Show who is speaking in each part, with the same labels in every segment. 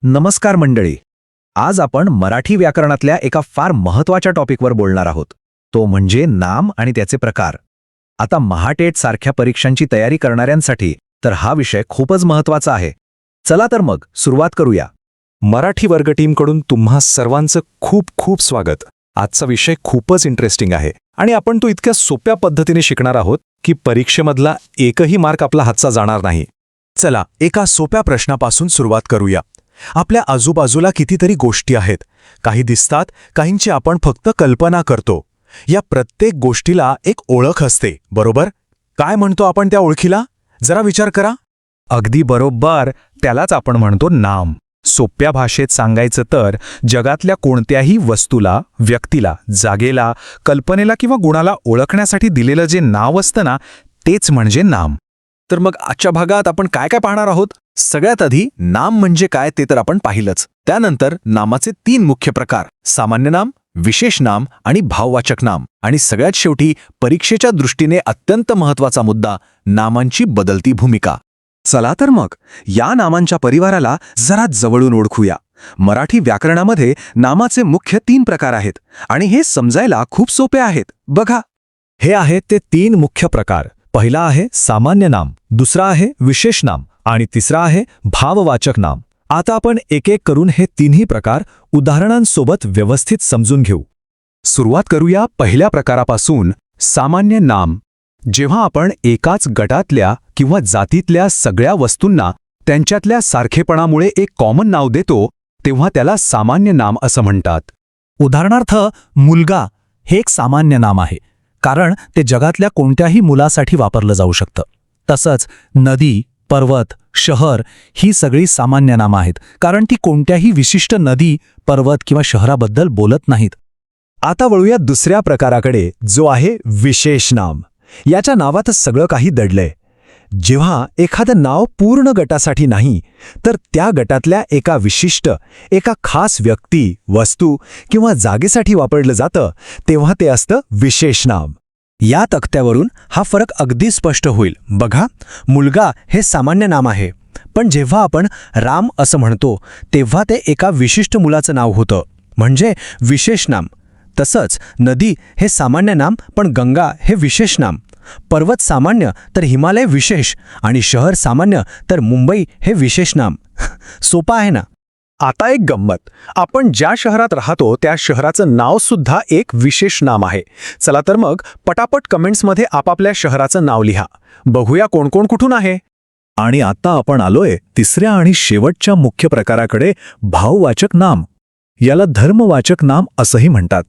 Speaker 1: नमस्कार मंडळी. आज आपण मराठी व्याकरणातल्या एका फार महत्वाच्या टॉपिकवर बोलणार आहोत. तो म्हणजे नाम आणि त्याचे प्रकार. आता महाटेट सारख्या परीक्षांची तयारी करणाऱ्यांसाठी तर हा विषय खूपच महत्वाचा आहे. चला तर मग सुरुवात करूया.
Speaker 2: मराठी वर्ग टीमकडून तुम्हा सर्वांचं खूप खूप स्वागत. आजचा विषय खूपच इंटरेस्टिंग आहे आणि आपण तो इतक्या सोप्या पद्धतीने शिकणार आहोत की परीक्षेमधला एकही मार्क आपला हातचा जाणार नाही. चला एका सोप्या प्रश्नापासून सुरुवात करूया. आपल्या आजूबाजूला कितीतरी गोष्टी आहेत. काही दिसतात, काहींची आपण फक्त कल्पना करतो. या प्रत्येक गोष्टीला एक ओळख असते, बरोबर? काय म्हणतो आपण त्या ओळखीला? जरा विचार करा.
Speaker 1: अगदी बरोबर, त्यालाच आपण म्हणतो नाम. सोप्या भाषेत सांगायचं तर जगातल्या कोणत्याही वस्तूला, व्यक्तीला, जागेला, कल्पनेला किंवा गुणाला ओळखण्यासाठी दिलेलं जे नाव असतं ना, तेच म्हणजे नाम. तर मग आजच्या भागात आपण काय काय पाहणार आहोत? सगळ्यात आधी नाम म्हणजे काय ते तर आपण पाहिलंच. त्यानंतर नामाचे 3 मुख्य प्रकार: सामान्य नाम, विशेष नाम आणि भाववाचक नाम. आणि सगळ्यात शेवटी परीक्षेच्या दृष्टीने अत्यंत महत्वाचा मुद्दा, नामांची बदलती भूमिका.
Speaker 2: चला तर मग या नामांच्या परिवाराला जरा जवळून ओळखूया. मराठी व्याकरणामध्ये नामाचे मुख्य 3 प्रकार आहेत आणि हे समजायला खूप सोपे आहेत. बघा, हे आहेत ते 3 मुख्य प्रकार. पहिला आहे सामान्य नाम, दुसरा आहे विशेष नाम आणि तिसरा आहे भाववाचक नाम. आता आपण एक एक करून हे 3ही प्रकार उदाहरणांसोबत व्यवस्थित समजून घेऊ. सुरुवात करूया पहिल्या प्रकारापासून, सामान्य नाम. जेव्हा आपण एकाच गटातल्या किंवा जातीतल्या सगळ्या वस्तूंना त्यांच्यातल्या सारखेपणामुळे एक कॉमन नाव देतो, तेव्हा त्याला सामान्य नाम असं म्हणतात.
Speaker 3: उदाहरणार्थ, मुलगा हे एक सामान्य नाम आहे, कारण ते जगातल्या कोणत्याही मुलासाठी वापरलं जाऊ शकतं. तसंच नदी, पर्वत, शहर ही सगळी सामान्य नामं आहेत, कारण ती कोणत्याही विशिष्ट नदी, पर्वत किंवा शहराबद्दल बोलत नाहीत.
Speaker 2: आता वळूया दुसऱ्या प्रकाराकडे, जो आहे विशेष नाम. याच्या नावातच सगळं काही दडलंय. जेव्हा एखादं नाव पूर्ण गटासाठी नाही, तर त्या गटातल्या एका विशिष्ट, एका खास व्यक्ती, वस्तू किंवा जागेसाठी वापरलं जातं, तेव्हा ते असतं विशेष नाम.
Speaker 3: या तक्त्यावरून हा फरक अगदी स्पष्ट होईल. बघा, मुलगा हे सामान्य नाम आहे, पण जेव्हा आपण राम असं म्हणतो, तेव्हा ते एका विशिष्ट मुलाचं नाव होतं, म्हणजे विशेष नाम. तसंच नदी हे सामान्य नाम, पण गंगा हे विशेष नाम. पर्वत सामान्य तर हिमालय विशेष, आणि शहर सामान्य तर मुंबई हे विशेष नाम. सोपा आहे ना?
Speaker 2: आता एक गंमत, आपण ज्या शहरात राहतो त्या शहराचं नाव सुद्धा एक विशेष नाम आहे. चला तर मग पटापट कमेंट्समध्ये आपापल्या शहराचं नाव लिहा. बघूया कोण कोण कुठून आहे. आणि आता आपण आलोय तिसऱ्या आणि शेवटच्या मुख्य प्रकाराकडे, भाववाचक नाम. याला धर्मवाचक नाम असंही म्हणतात.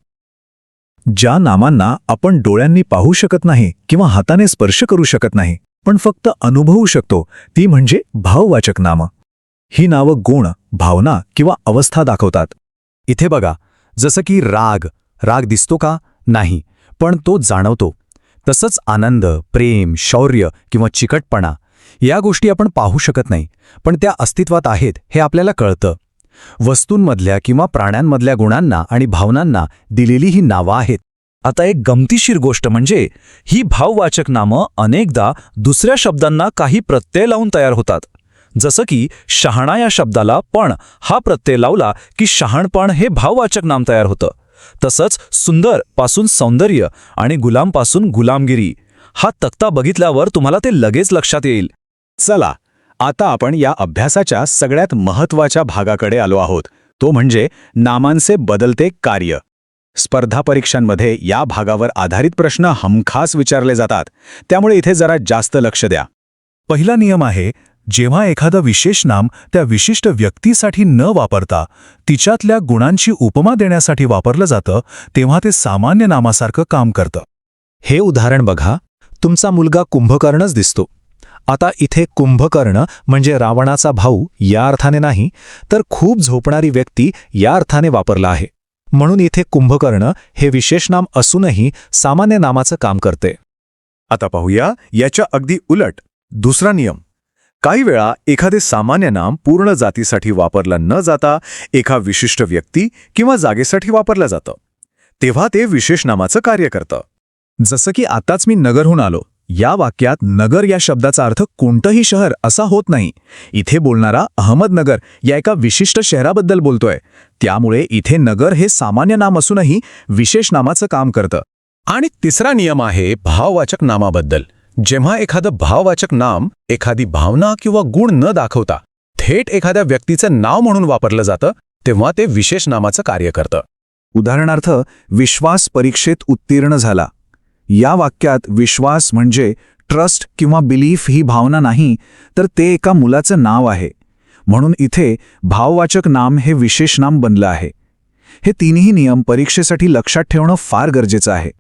Speaker 2: ज्या नामांना आपण डोळ्यांनी पाहू शकत नाही किंवा हाताने स्पर्श करू शकत नाही, पण फक्त अनुभवू शकतो, ती म्हणजे भाववाचक नामं. ही नावं गुण, भावना किंवा अवस्था दाखवतात. इथे बघा, जसं की राग. राग दिसतो का? नाही, पण तो जाणवतो. तसंच आनंद, प्रेम, शौर्य किंवा चिकटपणा, या गोष्टी आपण पाहू शकत नाही, पण त्या अस्तित्वात आहेत हे आपल्याला कळतं. वस्तूंमधल्या किंवा प्राण्यांमधल्या गुणांना आणि भावनांना दिलेली ही नावं आहेत.
Speaker 3: आता एक गमतीशीर गोष्ट म्हणजे, ही भाववाचक नामं अनेकदा दुसऱ्या शब्दांना काही प्रत्यय लावून तयार होतात. जसं की शहाणा या शब्दाला पण हा प्रत्यय लावला की शहाणपण हे भाववाचक नाम तयार होतं. तसंच सुंदर पासून सौंदर्य आणि गुलामपासून गुलामगिरी. हा तक्ता बघितल्यावर तुम्हाला ते लगेच लक्षात येईल.
Speaker 2: चला, आता आपण या अभ्यासाच्या सगळ्यात महत्त्वाच्या भागाकडे आलो आहोत. तो म्हणजे नामांचे बदलते कार्य. स्पर्धा परीक्षांमध्ये या भागावर आधारित प्रश्न हमखास विचारले जातात, त्यामुळे इथे जरा जास्त लक्ष द्या. पहिला नियम आहे, जेव्हा एखादं विशेष नाम त्या विशिष्ट व्यक्तीसाठी न वापरता तिच्यातल्या गुणांची उपमा देण्यासाठी वापरलं जातं, तेव्हा ते सामान्य नामासारखं काम करतं.
Speaker 3: हे उदाहरण बघा, तुमचा मुलगा कुंभकर्णच दिसतो.
Speaker 2: आता इथे कुंभकर्ण म्हणजे रावणाचा भाऊ या अर्थाने नाही, तर खूप झोपणारी व्यक्ती या अर्थाने वापरला आहे. म्हणून इथे कुंभकर्ण हे विशेष नाम असूनही सामान्य नामाचं काम करते. आता पाहूया याच्या अगदी उलट दुसरा नियम. काही वेळा एखादे सामान्य नाम पूर्ण जातीसाठी वापरलं न जाता एका विशिष्ट व्यक्ती किंवा जागेसाठी वापरलं जातं, तेव्हा ते विशेष नामाचं कार्य करतं. जसं की आताच मी नगरहून आलो, या वाक्यात नगर या शब्दाचा अर्थ कोणतंही शहर असा होत नाही. इथे बोलणारा अहमदनगर या एका विशिष्ट शहराबद्दल बोलतोय. त्यामुळे इथे नगर हे सामान्य नाम असूनही विशेष नामाचं काम करतं.
Speaker 1: आणि तिसरा नियम आहे भाववाचक नामाबद्दल. जेव्हा एखादं भाववाचक नाम एखादी भावना किंवा गुण न दाखवता थेट एखाद्या व्यक्तीचं नाव म्हणून वापरलं जातं तेव्हा ते विशेष नामाचं कार्य करतं.
Speaker 2: उदाहरणार्थ, विश्वास परीक्षेत उत्तीर्ण झाला. या वाक्यात विश्वास म्हणजे ट्रस्ट किंवा बिलीफ ही भावना नाही, तर ते एका मुलाचं नाव आहे. म्हणून इथे भाववाचक नाम हे विशेष नाम बनलं आहे. हे तिन्ही नियम परीक्षेसाठी लक्षात ठेवणं फार गरजेचं आहे.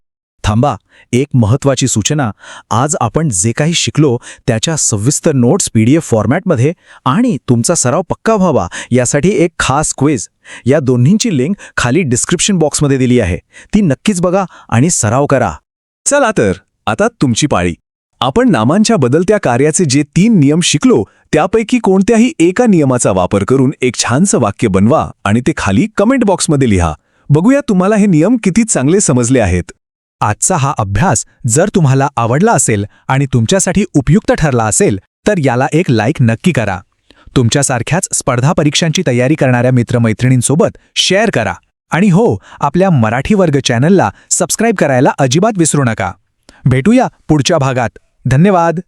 Speaker 3: थांबा, एक महत्त्वाची सूचना. आज आपण जे काही शिकलो त्याच्या सविस्तर नोट्स PDF फॉर्मॅटमध्ये आणि तुमचा सराव पक्का व्हावा यासाठी एक खास क्विज, या दोन्हींची लिंक खाली डिस्क्रिप्शन बॉक्समध्ये दिली आहे. ती नक्कीच बघा आणि सराव करा.
Speaker 2: चला तर, आता तुमची पाळी. आपण नामांच्या बदलत्या कार्याचे जे 3 नियम शिकलो त्यापैकी कोणत्याही एका नियमाचा वापर करून एक छानसं वाक्य बनवा आणि ते खाली कमेंट बॉक्समध्ये लिहा. बघूया तुम्हाला हे नियम किती चांगले समजले आहेत.
Speaker 3: आजचा हा अभ्यास जर तुम्हाला आवडला असेल आणि तुमच्यासाठी उपयुक्त ठरला असेल तर याला एक लाईक नक्की करा. तुमच्यासारख्याच स्पर्धा परीक्षांची तयारी करणाऱ्या मित्रमैत्रिणींसोबत शेअर करा. आणि हो, आपल्या मराठी वर्ग चॅनलला सबस्क्राईब करायला अजिबात विसरू नका. भेटूया पुढच्या भागात. धन्यवाद.